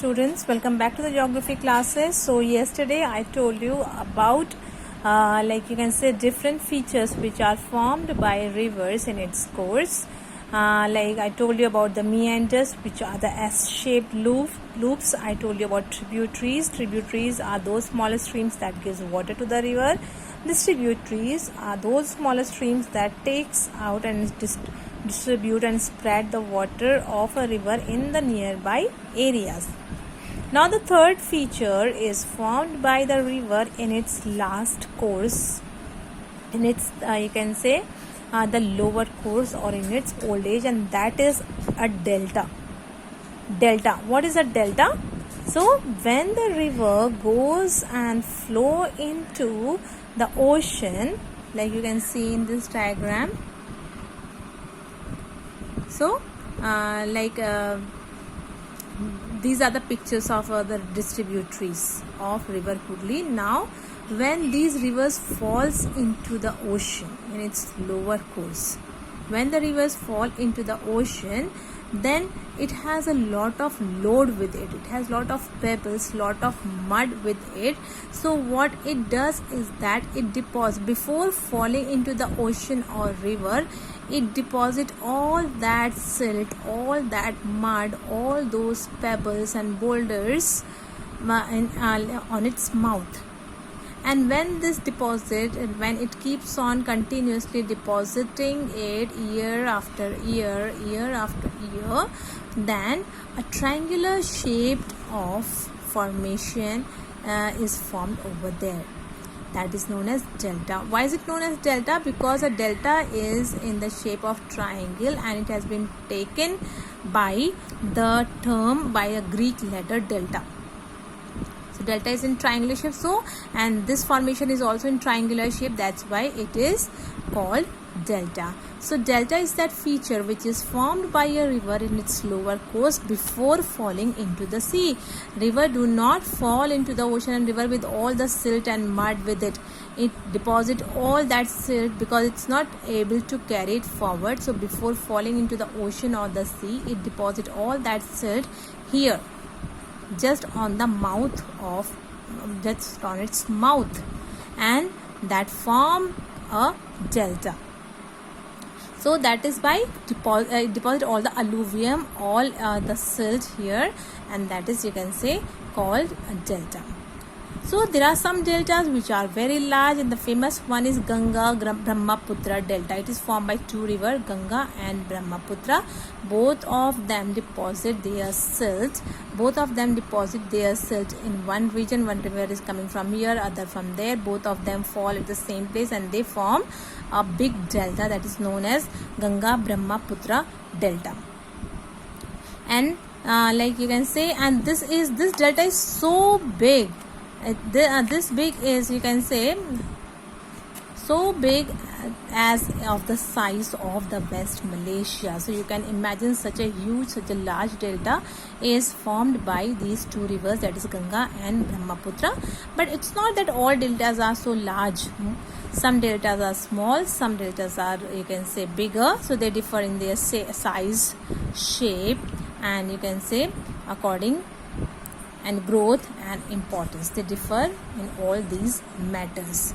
students, welcome back to the geography classes. So yesterday I told you about you can say different features which are formed by rivers in its course. I told you about the meanders, which are the S-shaped loops. I told you about tributaries. Tributaries are those smaller streams that gives water to the river. Distributaries are those smaller streams that takes out and distribute and spread the water of a river in the nearby areas. Now the third feature is formed by the river in its last course, in its you can say the lower course or in its old age, and that is a delta. Delta. What is a delta? So when the river goes and flow into the ocean, like you can see in this diagram. So these are the pictures of the distributaries of river Hooghly. Now when these rivers falls into the ocean in its lower course, when the rivers fall into the ocean, then it has a lot of load with it. It has lot of pebbles, lot of mud with it. So what it does is that it deposits, before falling into the ocean or river, it deposits all that silt, all that mud, all those pebbles and boulders on its mouth. And when this deposit, when it keeps on continuously depositing it year after year, then a triangular shaped of formation is formed over there. That is known as delta. Why is it known as delta? Because a delta is in the shape of triangle and it has been taken by the term, by a Greek letter delta. So delta is in triangular shape, so, and this formation is also in triangular shape, that's why it is called delta. So delta is that feature which is formed by a river in its lower course before falling into the sea. River do not fall into the ocean and river with all the silt and mud with it. It deposit all that silt because it's not able to carry it forward. So before falling into the ocean or the sea, it deposit all that silt here, just on the mouth of, just on its mouth, and that form a delta. So that is by deposit all the alluvium, all the silt here, and that is, you can say, called a delta. So there are some deltas which are very large, and the famous one is Ganga Brahmaputra delta. It is formed by two rivers, Ganga and Brahmaputra. Both of them deposit their silt. Both of them deposit their silt in one region. One river is coming from here, other from there. Both of them fall at the same place and they form a big delta that is known as Ganga Brahmaputra delta. And like you can say, and this delta is so big. This big is, you can say, so big as of the size of the West Malaysia. So you can imagine such a huge, such a large delta is formed by these two rivers, that is Ganga and Brahmaputra. But it's not that all deltas are so large. Some deltas are small, some deltas are, you can say, bigger. So they differ in their size, shape, and you can say according and growth and importance. They differ in all these matters.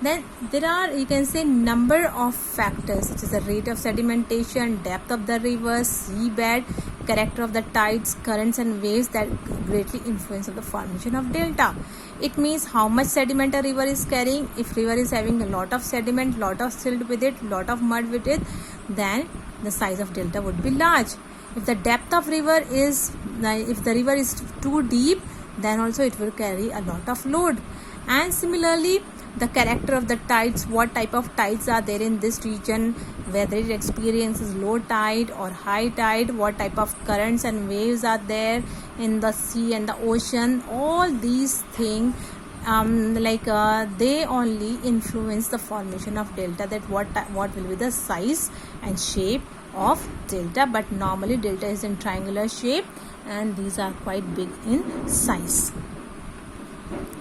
Then there are, you can say, number of factors such as the rate of sedimentation, depth of the river, seabed, character of the tides, currents and waves that greatly influence of the formation of delta. It means how much sediment a river is carrying. If river is having a lot of sediment, lot of silt with it, lot of mud with it, then the size of delta would be large. If the depth of river is, if the river is too deep, then also it will carry a lot of load. And similarly, the character of the tides, what type of tides are there in this region, whether it experiences low tide or high tide, what type of currents and waves are there in the sea and the ocean, all these things they only influence the formation of delta, that what will be the size and shape of delta. But normally delta is in triangular shape and these are quite big in size.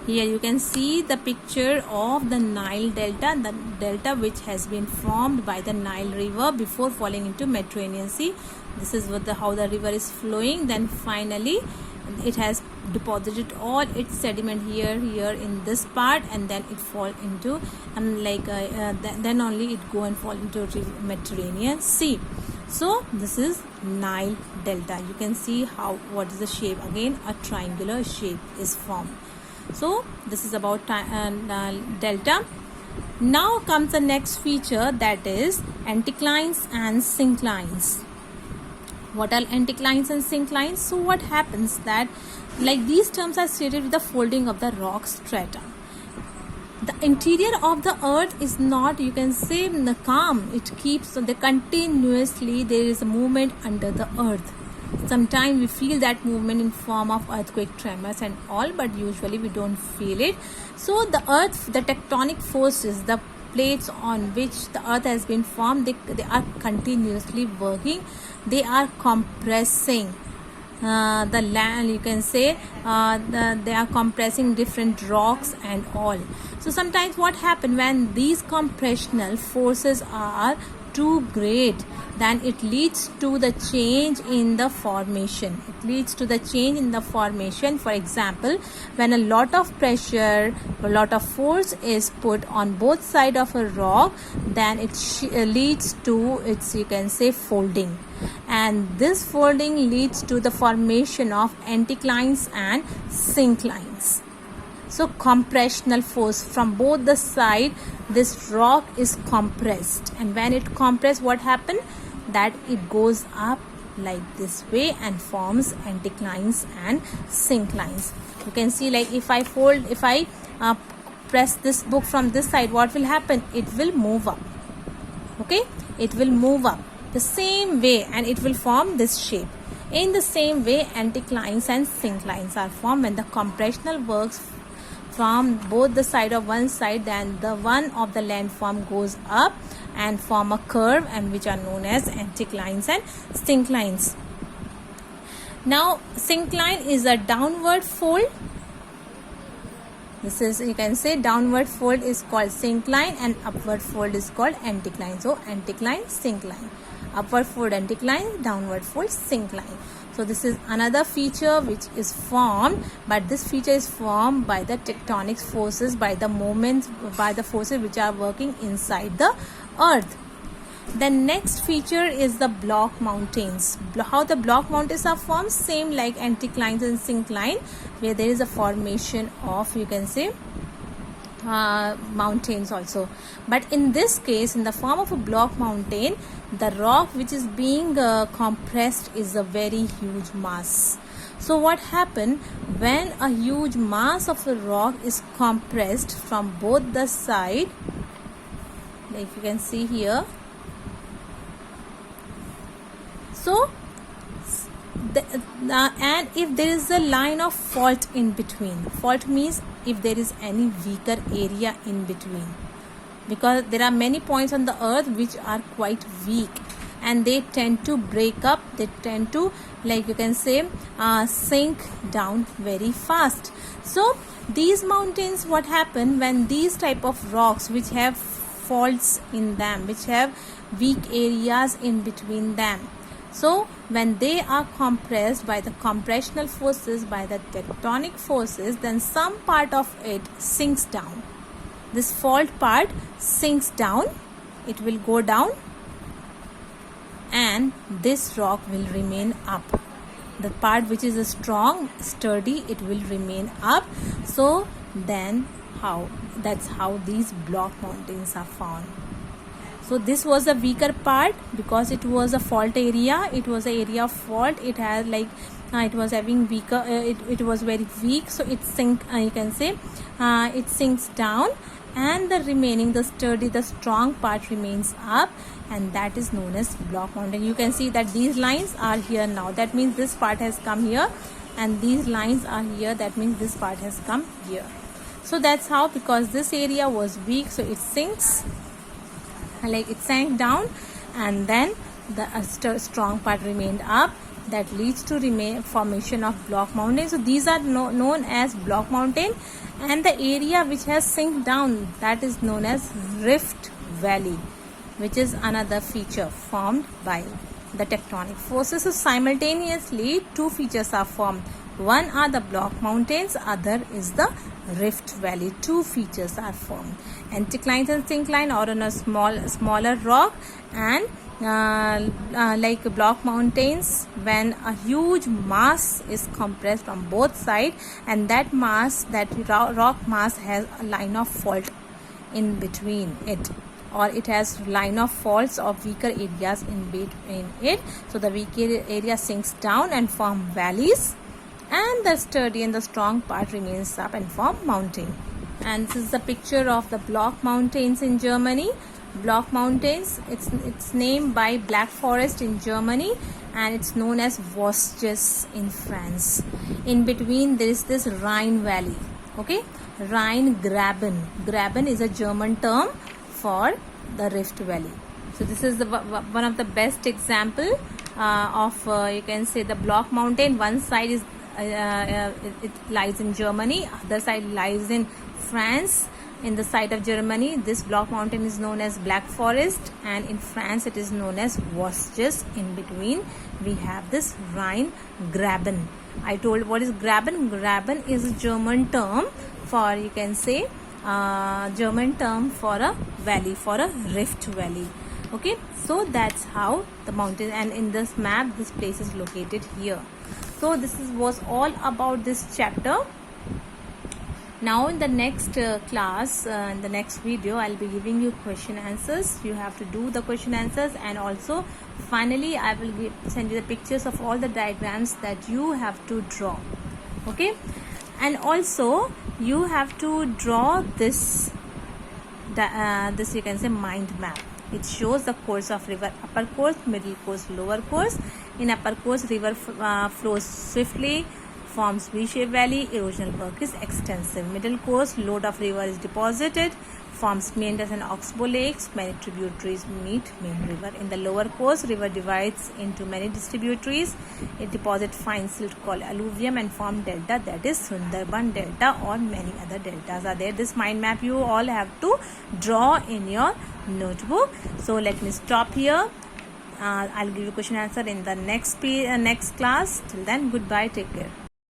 Here you can see the picture of the Nile delta, the delta which has been formed by the Nile river before falling into Mediterranean Sea. This is how the river is flowing. Then finally it has deposited all its sediment here in this part, and then it fall into then only it go and fall into Mediterranean Sea. So this is Nile Delta. You can see what is the shape. Again, a triangular shape is formed. So this is about delta. Now comes the next feature, that is anticlines and synclines. What are anticlines and synclines? So what happens that these terms are stated with the folding of the rock strata. The interior of the earth is not, you can say, calm. It keeps continuously there is a movement under the earth. Sometimes we feel that movement in form of earthquake, tremors and all, but usually we don't feel it. So the earth, the tectonic forces, the plates on which the earth has been formed, they are continuously working. They are compressing the land, you can say. They are compressing different rocks and all. So sometimes what happens when these compressional forces are too great, then it leads to the change in the formation. For example, when a lot of pressure, a lot of force is put on both sides of a rock, then it leads to its, you can say, folding, and this folding leads to the formation of anticlines and synclines. So compressional force from both the side, this rock is compressed, and when it compressed, what happened? That it goes up like this way and forms anticlines and synclines. You can see, if I press this book from this side, what will happen? It will move up. Okay, it will move up the same way, and it will form this shape. In the same way, anticlines and synclines are formed when the compressional works from both the side of one side, then the one of the landform goes up and form a curve, and which are known as anticlines and synclines. Now syncline is a downward fold. This is, you can say, downward fold is called syncline and upward fold is called anticline. So anticline, syncline, upward fold anticline, downward fold syncline. So this is another feature which is formed, but this feature is formed by the tectonic forces, by the moments, by the forces which are working inside the earth. The next feature is the block mountains. How the block mountains are formed? Same like anticlines and syncline, where there is a formation of, you can say, mountains also. But in this case, in the form of a block mountain, the rock which is being compressed is a very huge mass. So what happens when a huge mass of a rock is compressed from both the side, like you can see here? So and if there is a line of fault in between, fault means if there is any weaker area in between, because there are many points on the earth which are quite weak and they tend to break up, they tend to, like you can say, sink down very fast. So these mountains, what happen when these type of rocks which have faults in them, which have weak areas in between them, so when they are compressed by the compressional forces, by the tectonic forces, then some part of it sinks down. This fault part sinks down, it will go down, and this rock will remain up. The part which is strong, sturdy, it will remain up. So then that's how these block mountains are found. So this was a weaker part because it was a fault area. It was an area of fault. It had it was having weaker. It was very weak. So it sink. You can say it sinks down, and the remaining, the sturdy, the strong part remains up, and that is known as block mountain. You can see that these lines are here now. That means this part has come here, and these lines are here. That means this part has come here. So that's how, because this area was weak, so it sinks. Like it sank down, and then the strong part remained up. That leads to formation of block mountain. So these are known as block mountain, and the area which has sink down, that is known as rift valley, which is another feature formed by the tectonic forces. So simultaneously two features are formed. One are the block mountains, other is the rift valley. Two features are formed: anticline and syncline, or on a smaller rock, and like block mountains, when a huge mass is compressed from both sides, and that rock mass has a line of fault in between it, or it has line of faults or weaker areas in between it. So the weaker area sinks down and form valleys, and the sturdy and the strong part remains up and form mountain. And this is the picture of the block mountains in Germany. Block mountains, it's named by Black Forest in Germany, and it's known as Vosges in France. In between there is this Rhine valley. Okay, Rhine Graben. Graben is a German term for the Rift Valley. So this is the one of the best example of you can say the block mountain. One side is it lies in Germany, other side lies in France. In the side of Germany, this block mountain is known as Black Forest, and in France it is known as Vosges. In between we have this Rhine Graben. I told what is Graben. Graben is a German term for, you can say, German term for a valley, for a rift valley. Okay, so that's how the mountain, and in this map this place is located here. So this was all about this chapter. Now in the next class, in the next video, I'll be giving you question answers. You have to do the question answers, and also finally I will send you the pictures of all the diagrams that you have to draw. Okay, and also you have to draw this this, you can say, mind map. It shows the course of river: upper course, middle course, lower course. In upper course, river flows swiftly, forms V-shaped valley, erosional work is extensive. Middle course, load of river is deposited, forms meanders and oxbow lakes, many tributaries meet main river. In the lower course, river divides into many distributaries. It deposits fine silt called alluvium and form delta, that is Sundarban delta, or many other deltas are there. This mind map you all have to draw in your notebook. So let me stop here. I'll give you question answer in the next class. Till then, goodbye, take care.